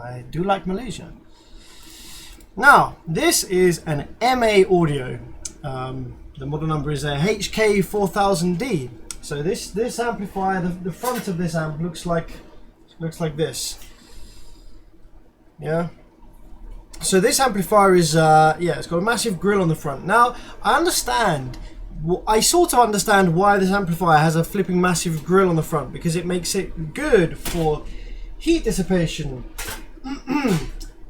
I do like Malaysia. Now, this is an MA audio. The model number is a HK-4000D. So this amplifier, the front of this amp looks like this. Yeah. So this amplifier is it's got a massive grill on the front. Now I sort of understand why this amplifier has a flipping massive grill on the front, because it makes it good for heat dissipation.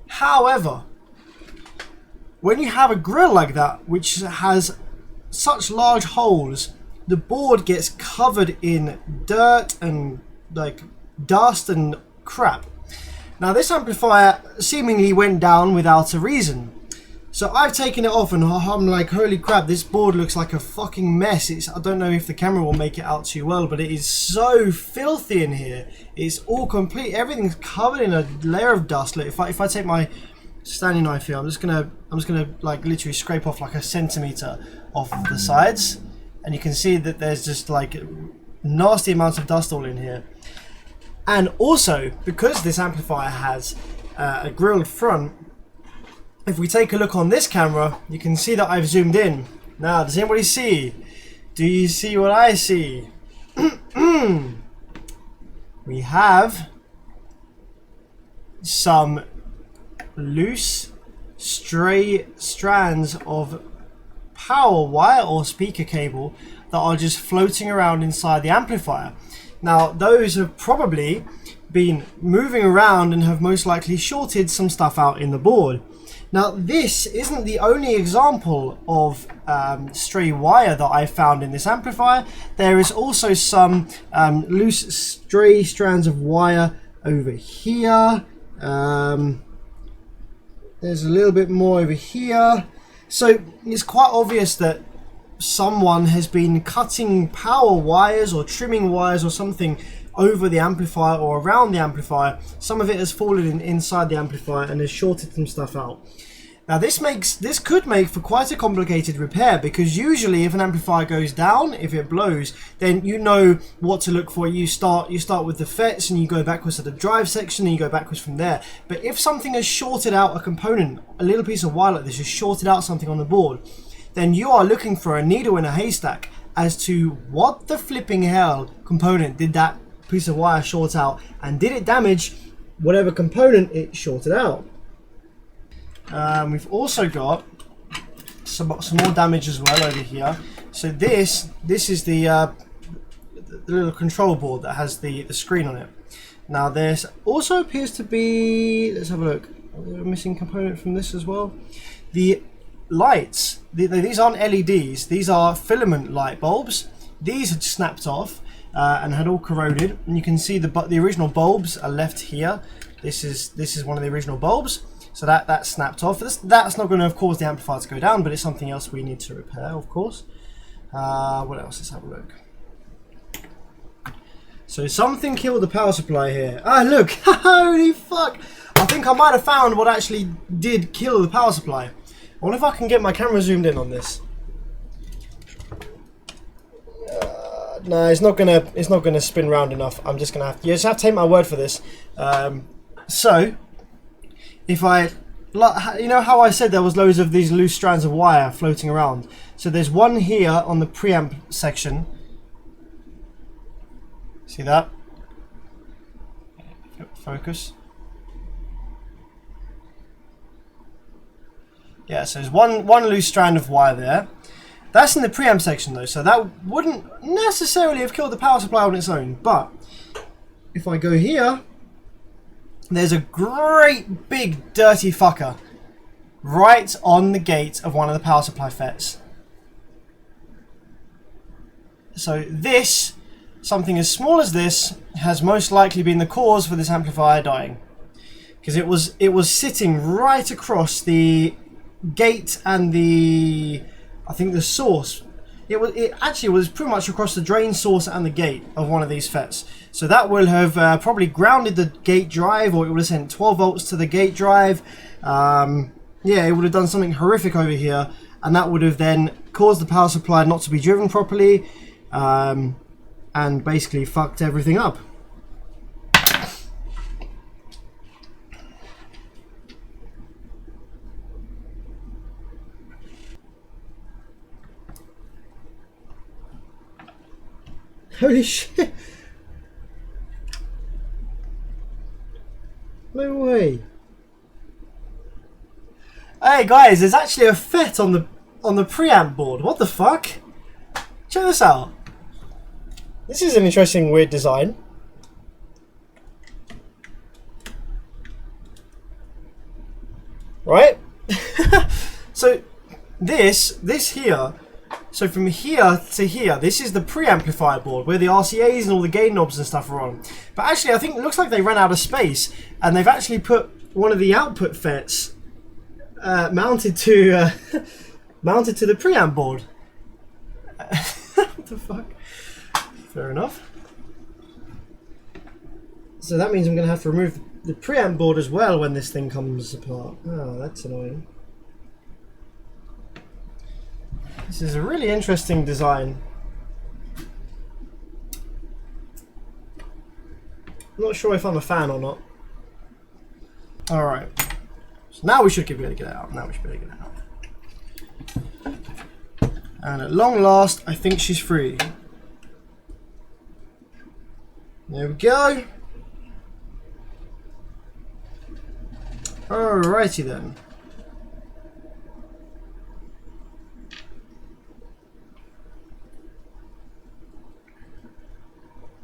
However, when you have a grill like that, which has such large holes, the board gets covered in dirt and like dust and crap. Now this amplifier seemingly went down without a reason. So I've taken it off and I'm like, holy crap, this board looks like a fucking mess. I don't know if the camera will make it out too well, but it is so filthy in here. It's all complete, everything's covered in a layer of dust. Look, if I take my standing knife here, I'm just gonna like literally scrape off like a centimeter off the sides, and you can see that there's just like nasty amounts of dust all in here. And also, because this amplifier has a grilled front, if we take a look on this camera, you can see that I've zoomed in. Now, does anybody see? Do you see what I see? We have some loose, stray strands of power wire or speaker cable that are just floating around inside the amplifier. Now, those have probably been moving around and have most likely shorted some stuff out in the board. Now, this isn't the only example of stray wire that I found in this amplifier. There is also some loose stray strands of wire over here. There's a little bit more over here. So it's quite obvious that someone has been cutting power wires or trimming wires or something over the amplifier or around the amplifier. Some of it has fallen inside the amplifier and has shorted some stuff out. Now this could make for quite a complicated repair, because usually if an amplifier goes down, if it blows, then you know what to look for. You start with the FETs and you go backwards to the drive section and you go backwards from there. But if something has shorted out a component, a little piece of wire like this has shorted out something on the board, then you are looking for a needle in a haystack as to what the flipping hell component did that piece of wire short out, and did it damage whatever component it shorted out. We've also got some more damage as well over here. So this is the little control board that has the screen on it. Now there's also appears to be, let's have a look, a missing component from this as well. The lights, these aren't LEDs, these are filament light bulbs. These had snapped off and had all corroded, and you can see the original bulbs are left here. This is one of the original bulbs. So that snapped off. That's not going to, of course, the amplifier to go down, but it's something else we need to repair, of course. What else? Let's have a look. So something killed the power supply here. Ah, look! Holy fuck! I think I might have found what actually did kill the power supply. I wonder if I can get my camera zoomed in on this. No, it's not gonna spin round enough. I'm just gonna you just have to take my word for this. So, if you know how I said there was loads of these loose strands of wire floating around. So there's one here on the preamp section. See that? Focus. Yeah, so there's one loose strand of wire there. That's in the preamp section though, so that wouldn't necessarily have killed the power supply on its own. But if I go here, there's a great big dirty fucker right on the gate of one of the power supply FETs. So this, something as small as this, has most likely been the cause for this amplifier dying, because it was sitting right across the gate and I think the source. It actually was pretty much across the drain source and the gate of one of these FETs. So that will have probably grounded the gate drive, or it would have sent 12 volts to the gate drive. Yeah, it would have done something horrific over here, and that would have then caused the power supply not to be driven properly, and basically fucked everything up. Holy shit. No way. Hey guys, there's actually a FET on the preamp board. What the fuck? Check this out. This is an interesting, weird design. Right? So this here, so from here to here, this is the preamplifier board where the RCAs and all the gain knobs and stuff are on. But actually I think it looks like they ran out of space and they've actually put one of the output FETs mounted to the preamp board. What the fuck? Fair enough. So that means I'm going to have to remove the preamp board as well when this thing comes apart. Oh, that's annoying. This is a really interesting design. I'm not sure if I'm a fan or not. Alright. So now we should be able to get it out. And at long last, I think she's free. There we go. Alrighty then.